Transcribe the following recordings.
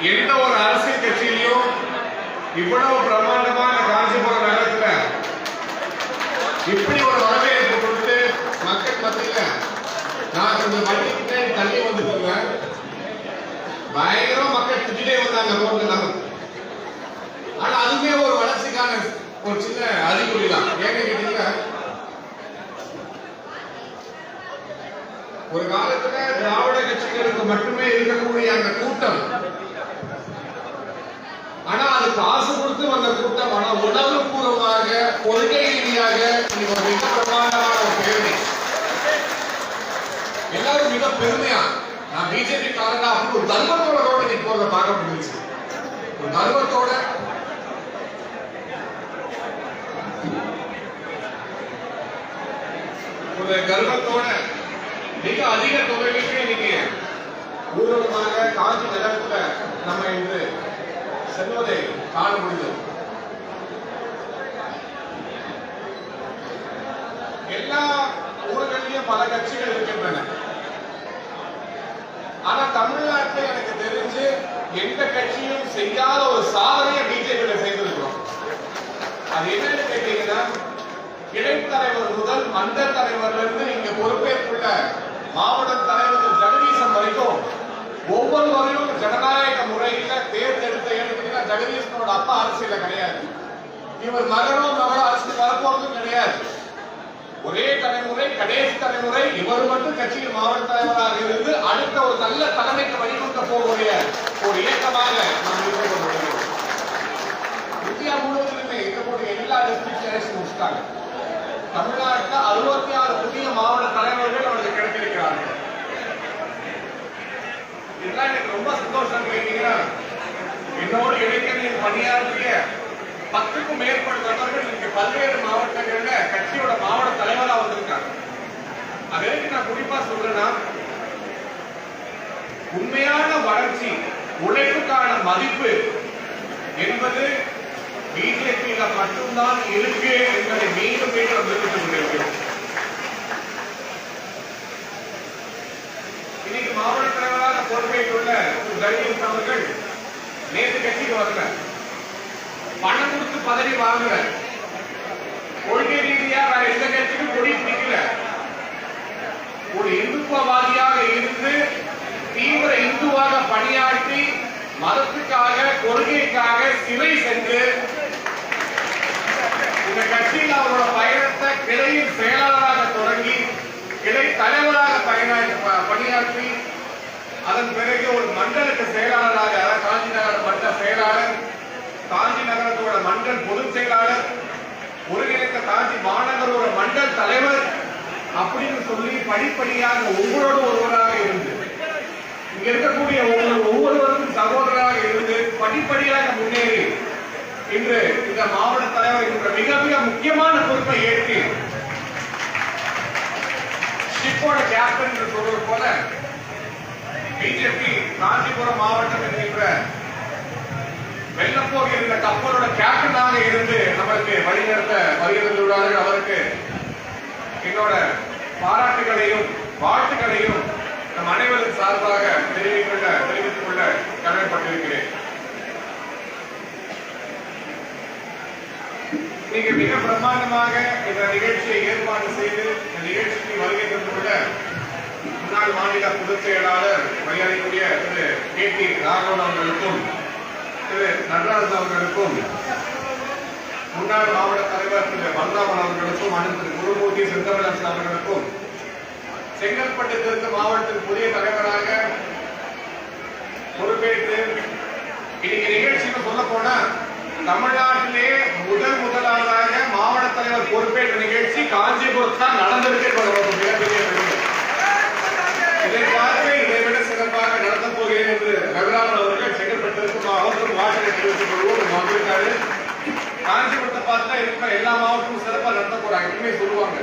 எந்த ஒரு அரசியல் கட்சியிலையும் இவ்வளவு பிரம்மாண்டமான காஞ்சிபுரம் நகரத்துல இப்படி ஒரு வரவேற்பு கொடுத்து மக்கள் மத்தியில நான் இந்த வண்டிக்கிட்டே தள்ளி வந்துட்டு பயங்கரம் மக்கள் திட்டே வந்தாங்க ரோட்ல. ஆனா அதுவே ஒரு வளர்ச்சிக்கான ஒரு சின்ன அறிகுறி தான். ஏன்னு கேட்டீங்கன்னா ஒரு காலத்துல திராவிட கட்சிகளுக்கு மட்டுமே இருக்கக்கூடிய அந்த கூட்டம், ஆனா அது காசு கொடுத்து வந்த கூட்டம், ஆனா உணர்வு பூர்வமாக கொள்கை ரீதியாக மிக பிரமாண்டமான ஒரு பேரணி. எல்லாரும் மிக பெருமையா நான் பிஜேபி காரங்க அப்படி ஒரு தர்மத்தோட ரோட நீ போறத பார்க்க முடிஞ்சு. ஒரு தர்மத்தோட ஒரு கர்வத்தோட மிக அதிக தொகைகளுக்கு இன்னைக்கு ஊர்வலமாக காஞ்சி நகரத்துல நம்ம இன்று செல்வதை காண முடியும். எல்லா ஊர்களிலும் பல கட்சிகள் இருக்கின்றன. ஆனா தமிழ்நாட்டில் எனக்கு தெரிஞ்சு எந்த கட்சியும் செய்யாத ஒரு சாதனையை பிஜேபியில செய்திருக்கிறோம். அது என்னன்னு கேட்டீங்கன்னா, இடைத்தலைவர் முதல் மண்டல தலைவர்ல இருந்து இங்க பொறுப்பேற்றுள்ள மாவட்ட தலைவர் ஜெகதீசன் வரைக்கும் ஒவ்வொருவரையும் ஜனநாயக முறையில தேர்ந்தெடுத்த ஏன்னா ஜெகதீசனோட அப்பா அரசியல கிடையாது, இவர் மகனோ மகளோ அரசியல் வரப்போறதும் கிடையாது. ஒரே தலைமுறை, கடைசி தலைமுறை இவர் மட்டும் கட்சியில் மாவட்ட தலைவராக இருந்து அடுத்த ஒரு நல்ல தலைமைக்கு வழிவகுக்க போகக்கூடிய ஒரு இயக்கமாக நாம் இருந்து கொண்டிருக்கிறோம். இந்தியா முழுவதுமே இருக்கக்கூடிய எல்லா டிஸ்ட்ரிக்ட் எலெக்ஷன் முடிச்சிட்டாங்க. தமிழ்நாட்டில் 66 புதிய மாவட்ட தலைவர்கள் அவருக்கு கிடைத்திருக்கிறார்கள். இதெல்லாம் எனக்கு ரொம்ப சந்தோஷம். கேட்டீங்கன்னா என்னோடு இடைக்கணியில் பணியாற்றிய 10க்கும் மேற்பட்ட நபர்கள் இன்னைக்கு பல்வேறு மாவட்டங்கள்ல கட்சியோட மாவட்ட தலைவராக வந்திருக்காங்க. அதற்கு நான் குறிப்பா சொல்றேன்னா, உண்மையான வளர்ச்சி, உழைப்புக்கான மதிப்பு என்பது பிஜேபியில மட்டும்தான் இருக்கு என்பதை மீண்டும் மீண்டும் நிரூபித்துக் கொண்டிருக்கிறோம். இன்னைக்கு மாவட்ட தலைவராக பொறுப்பேற்றுள்ள ஜெகதீசன் அவர்கள் நேற்று கட்சிக்கு வரல, பணம் கொடுத்து பதவி வாங்கல, கொள்கை ரீதியா வேற எந்த கட்சிக்கும் கொடி பிடிக்கல, ஒரு இந்துத்துவவாதியாக இருந்து தீவிர இந்துவாக பணியாற்றி மதத்துக்காக கொள்கைக்காக சிறை சென்று இந்த கட்சியில் அவரோட பயணத்தை கிளையின் செயலாளராக தொடங்கி கிளை தலைவராக பணியாற்றி அதன் பிறகு ஒரு மண்டலத்து செயலாளராக, காஞ்சி நகர மண்டல செயலாளர், காஞ்சி நகரத்தோட மண்டல் பொதுச் செயலாளர், ஒருங்கிணைந்த காஞ்சி மாநகரோட மண்டல் தலைவர் அப்படின்னு சொல்லி படிப்படியாக ஒவ்வொரு ஒருவராக இருந்து இங்க இருக்கக்கூடிய ஒவ்வொருவருக்கும் சகோதரராக இருந்து படிப்படியாக முன்னேறி இன்று இந்த மாவட்ட தலைவர் என்ற மிக மிக முக்கியமான பொறுப்பை ஏற்று ஷிப்போட கேப்டன் என்று சொல்வது போல பிஜேபி காஞ்சிபுரம் மாவட்டம் என்கின்ற வெள்ளப்போக இருந்த கப்பலோட கேப்டனாக இருந்து நமக்கு வழிநடத்த வருகிறார்கள். அவருக்கு என்னோட பாராட்டுகளையும் வாழ்த்துக்களையும் நம் அனைவரும் சார்பாக தெரிவித்துக் கொள்ள கடமைப்பட்டிருக்கிறேன். நீங்க மிக பிரம்மாண்டமாக இந்த நிகழ்ச்சியை ஏற்பாடு செய்து இந்த நிகழ்ச்சிக்கு வருகை தந்துள்ள முன்னாள் மாநில பொதுச் செயலாளர் மரியாதைக்குரிய திரு KT ராகவன் அவர்களுக்கும், திரு நடராஜன் அவர்களுக்கும், முன்னாள் மாவட்ட தலைவர் திரு பலராமன் அவர்களுக்கும், அண்ணன் திரு குருமூர்த்தி செந்தமிழரசன் அவர்களுக்கும், செங்கல்பட்டு தெற்கு மாவட்டத்தின் புதிய தலைவராக பொறுப்பேற்று இன்னைக்கு நிகழ்ச்சிக்கு சொல்ல போனா தமிழ்நாட்டிலே முதலாவதாக மாவட்ட தலைவர் பொறுப்பேற்ற நிகழ்ச்சி காஞ்சிபுரத்தில் தான் நடந்திருக்கு. மிகப்பெரிய பெருமை. இதை பார்த்து இதை விட சிறப்பாக நடத்த போகிறேன் என்று ரகுராமன் அவர்கள் செங்கல்பட்டிற்கு அவருக்கும் வாசலை தெரிவித்துக் கொள்வோம். வந்திருக்காரு. காஞ்சிபுரத்தை பார்த்தா இருக்கிற எல்லா மாவட்டமும் சிறப்பாக நடத்த போறாங்க. எப்பவுமே சொல்லுவாங்க,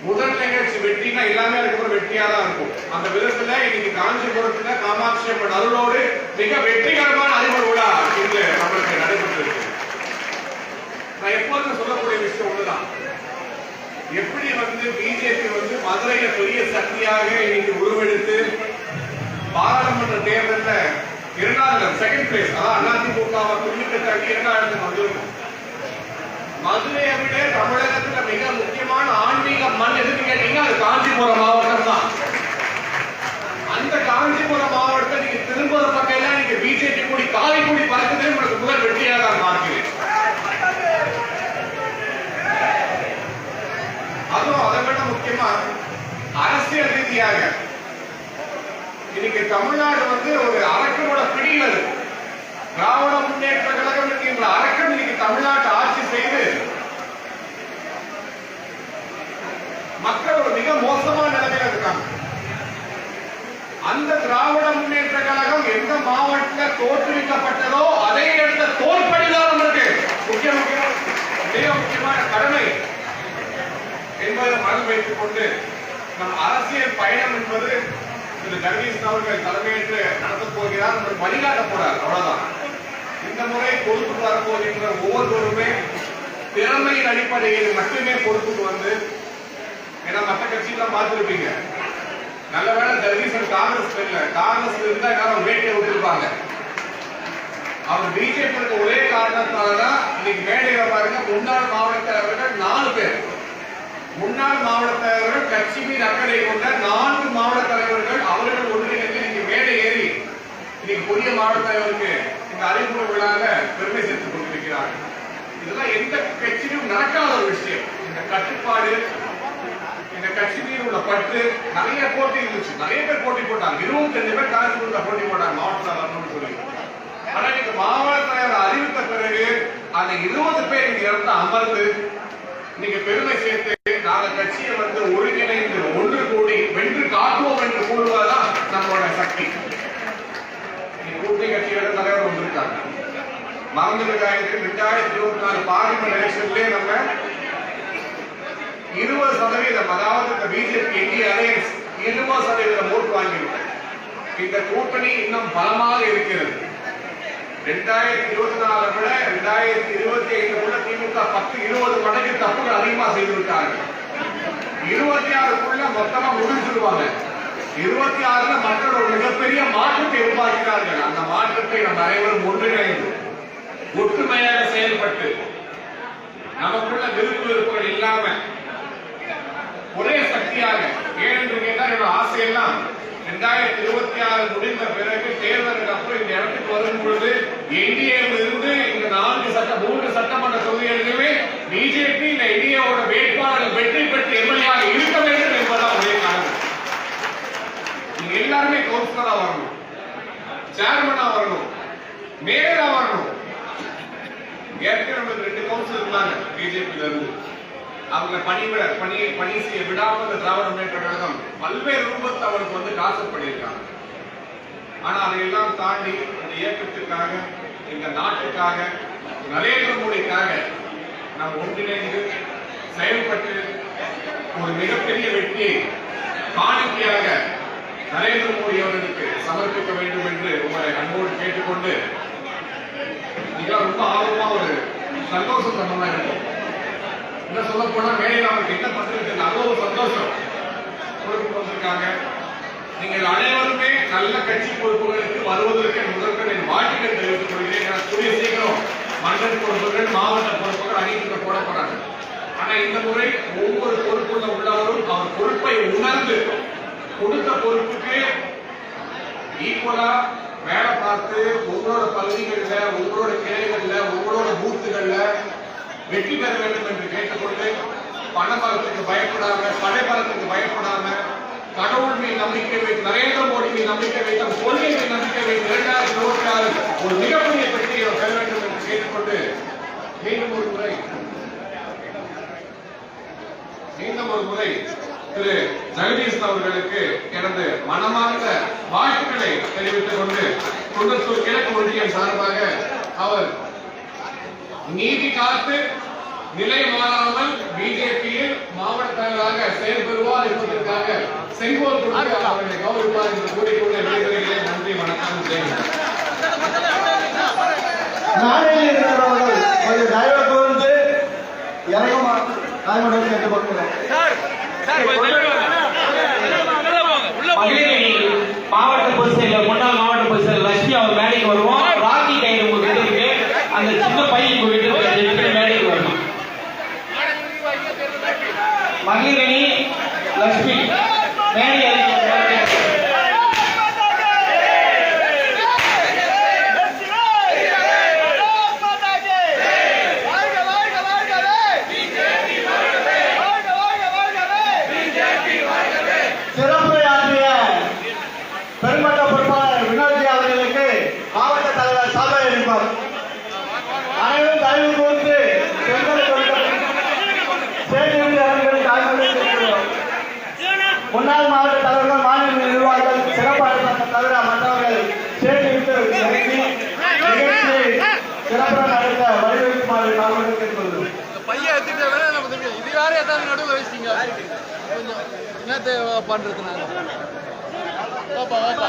முதல் நிகழ்ச்சி வெற்றினா எல்லாமே அதுக்கப்புறம் வெற்றியா தான் இருக்கும். அந்த விதத்துல இன்னைக்கு காஞ்சிபுரத்துல காமாட்சி அம்மன் அருளோடு மிக வெற்றிகரமான அறிமுக விழா இன்று நம்மளுக்கு நடைபெற்று இருக்கு. நான் எப்போதும் சொல்லக்கூடிய விஷயம் ஒண்ணுதான், எப்படி பிஜேபி மதுரையை பெரிய சக்தியாக இன்னைக்கு உருவெடுத்து அதிமுகவை பின்னுக்கு தள்ளி 2,000 வந்துருக்கும். மதுரையை விட தமிழகத்துல மிக முக்கியமான ஆன்மீக மண் எதுன்னு கேட்டீங்கன்னா அது காஞ்சிபுரம் மாவட்டம் தான். அந்த காஞ்சிபுரம் மாவட்டத்தை நீங்க திரும்ப பக்கம் எல்லாம் நீங்க பிஜேபி கூடி காவி கூடி பறக்குது உங்களுக்கு முதல் வெற்றியாக நான் பார்க்கிறேன். அதுவும் அதை விட முக்கியமா அரசியல் ரீதியாக இன்னைக்கு தமிழ்நாடு ஒரு அரக்கனோட பிடியில் இருக்கு. திராவிட முன்னேற்ற கழகம் என்கின்ற அரக்கன் இன்னைக்கு தமிழ்நாட்டை ஆட்சி செய்து மக்கள் ஒரு மிக மோசமான நிலைமையில இருக்காங்க. அந்த திராவிட முன்னேற்ற கழகம் எந்த மாவட்டத்தில் தோற்றுவிக்கப்பட்டதோ அதே இடத்துல தோல்படிதான் நம்மளுக்கு மிக முக்கியமான கடமை என்பதை மனதில் வைத்துக் கொண்டு நம் அரசியல் பயணம் என்பது திரு ஜெகதீஷ் அவர்கள் தலைமையேற்று நடத்தப் போகிறார், நம்மளுக்கு வழிகாட்ட போறார். அவ்வளவுதான். இந்த முறை பொறுப்புக்கு வரப்போகின்ற ஒவ்வொருவருமே திறமையின் அடிப்படையில் மட்டுமே பொறுப்புக்கு வந்து, ஏன்னா மற்ற கட்சியெல்லாம் பார்த்துருப்பீங்க, நல்ல வேலை ஜெகதீஷன் காங்கிரஸ் இல்ல, காங்கிரஸ் இருந்தா எல்லாரும் வேட்டையை விட்டுருப்பாங்க. அவர் பிஜேபி ஒரே காரணத்தாலதான் இன்னைக்கு மேடையில பாருங்க முன்னாள் மாவட்ட தலைவர்கள் 4 பேர், முன்னாள் மாவட்ட தலைவர்கள் கட்சி மீது அக்கறை கொண்ட 4 மாவட்ட தலைவர்கள் அவர்கள் ஒன்றிணைந்து இன்னைக்கு மேடை ஏறி இன்னைக்கு புதிய மாவட்ட தலைவருக்கு இந்த அறிமுக விழாக பெருமை சேர்த்துக் கொண்டிருக்கிறார்கள். இதெல்லாம் எந்த கட்சியும் நடக்காத ஒரு விஷயம். இந்த கட்டுப்பாடு, இந்த கட்சி மீது உள்ள பற்று, நிறைய போட்டி இருந்துச்சு, நிறைய பேர் போட்டி போட்டாங்க. 22 பேர் காலேஜ் போட்டி போட்டாங்க மாவட்ட தலைவர் சொல்லி. ஆனா இன்னைக்கு மாவட்ட தலைவர் அறிவித்த பிறகு அந்த 20 பேர் இந்த இடத்துல அமர்ந்து நீங்க பெருமை சேர்த்து நாங்க கட்சியை ஒருங்கிணைந்து ஒன்று கூடி வென்று காட்டுவோம் என்று கூறுவதுதான் நம்மளோட சக்தி. கூட்டணி கட்சியோட தலைவர் வந்திருக்காங்க. மறந்துருக்காங்க 2024 பார்லிமெண்ட் எலெக்ஷன்லயே நம்ம 20%, அதாவது இந்த பிஜேபி இந்திய அலையன்ஸ் 20% ஓட்டு வாங்கியிருக்கோம். இந்த கூட்டணி இன்னும் பலமாக இருக்கிறது. 2024 விட 2025 திமுக 10-20 மடங்கு தப்புகள் அதிகமா செய்திருக்காங்க. 26க்குள்ள மொத்தமா முடிஞ்சிருவாங்க. 26ல மக்கள் ஒரு மிகப்பெரிய மாற்றத்தை எதிர்பார்க்கிறார்கள். அந்த மாற்றத்தை நம்ம அனைவரும் ஒன்றிணைந்து ஒற்றுமையாக செயல்பட்டு நமக்குள்ள விருப்பு வெறுப்புகள் இல்லாம ஒரே சக்தியாக, ஏனென்று கேட்டால் என்னோட ஆசையெல்லாம் 2026 முடிந்த பிறகு தேர்தலுக்கு அப்புறம் இந்த இடத்துக்கு வரும் பொழுது என்டிஏவில் இருந்து இந்த 3 சட்டமன்ற தொகுதிகளிலுமே பிஜேபி இந்த என்டிஏவோட வேட்பாளர்கள் வெற்றி பெற்று எம்எல்ஏ இருக்க வேண்டும் என்பதான் ஒரே காரணம். நீங்க எல்லாருமே கவுன்சிலரா வரணும், சேர்மனா வரணும், மேயரா வரணும். ஏற்கனவே 2 கவுன்சிலர் இருந்தாங்க பிஜேபியில இருந்து. அவங்க பணி செய்ய விடாமல் திராவிட முன்னேற்ற கழகம் பல்வேறு ரூபத்தை அவருக்கு காசு பண்ணியிருக்காங்க. ஆனா அதையெல்லாம் தாண்டி இந்த இயக்கத்திற்காக, இந்த நாட்டுக்காக, நரேந்திர மோடிக்காக நாம் ஒன்றிணைந்து செயல்பட்டு ஒரு மிகப்பெரிய வெற்றியை காணிக்கையாக நரேந்திர மோடி அவர்களுக்கு சமர்ப்பிக்க வேண்டும் என்று உங்களை அன்போடு கேட்டுக்கொண்டு, இதெல்லாம் ரொம்ப ஆர்வமா ஒரு சந்தோஷம் சம்பந்தமா இருக்கும். என்ன சொல்ல போனா மேடையில் அவருக்கு என்ன பண்றது அவ்வளவு சந்தோஷம் பொறுப்பு வந்திருக்காங்க. நீங்கள் அனைவருமே நல்ல கட்சி பொறுப்புகளுக்கு வருவதற்கு முதற்கன் என் வாழ்த்துக்கள் தெரிவித்துக் கொள்கிறேன். கூடிய சீக்கிரம் மண்டல பொறுப்புகள், மாவட்ட பொறுப்புகள் அனைத்து போடப்படாது. ஆனா இந்த முறை ஒவ்வொரு பொறுப்புள்ள உள்ளவரும் அவர் பொறுப்பை உணர்ந்து கொடுத்த பொறுப்புக்கு ஈக்குவலா வேலை பார்த்து உங்களோட பகுதிகளில், உங்களோட கிளைகள்ல, உங்களோட பூத்துகள்ல வெற்றி பெற வேண்டும் என்று கேட்டுக்கொண்டு, பணபலத்துக்கு பயப்படாம, படைபலத்துக்கு பயப்படாம, கடவுள் மீது நம்பிக்கை வைத்து, நரேந்திர மோடி மீது நம்பிக்கை வைத்து, கொள்கை மீது நம்பிக்கை வைத்து 2026 ஒரு மிகப்பெரிய வெற்றியை பெற வேண்டும் என்று கேட்டுக்கொண்டு, மீண்டும் ஒரு முறை திரு ஜெகதீஷ் அவர்களுக்கு எனது மனமார்ந்த வாழ்த்துக்களை தெரிவித்துக் கொண்டு, குன்றத்தூர் கிழக்கு ஒன்றியம் சார்பாக அவர் நீதி காத்து நிலை மாறாமல் பிஜேபியில் மாவட்ட தலைவராக செயல்பெறுவார் என்பதற்காக செங்கோல் கொடுத்து அவர்களை கௌரவிப்பார் என்று கூறிக்கொண்டு விடைபெறுகிறேன். நன்றி, வணக்கம், ஜெயலலிதா. நாளையில் இருக்கிறவர்கள் கொஞ்சம் தயவு வந்து இறங்குமா தாய்மொழி கேட்டுக்கொள்கிறேன். மாவட்ட பொதுச் செயலர், முன்னாள் மாவட்ட பொதுச் செயலர் லட்சுமி அவர் மேடைக்கு வருவோம். ராக்கி கைது உங்களுக்கு இருக்கு. என்னத்தை பண்றது நாங்க? வாப்பா வாப்பா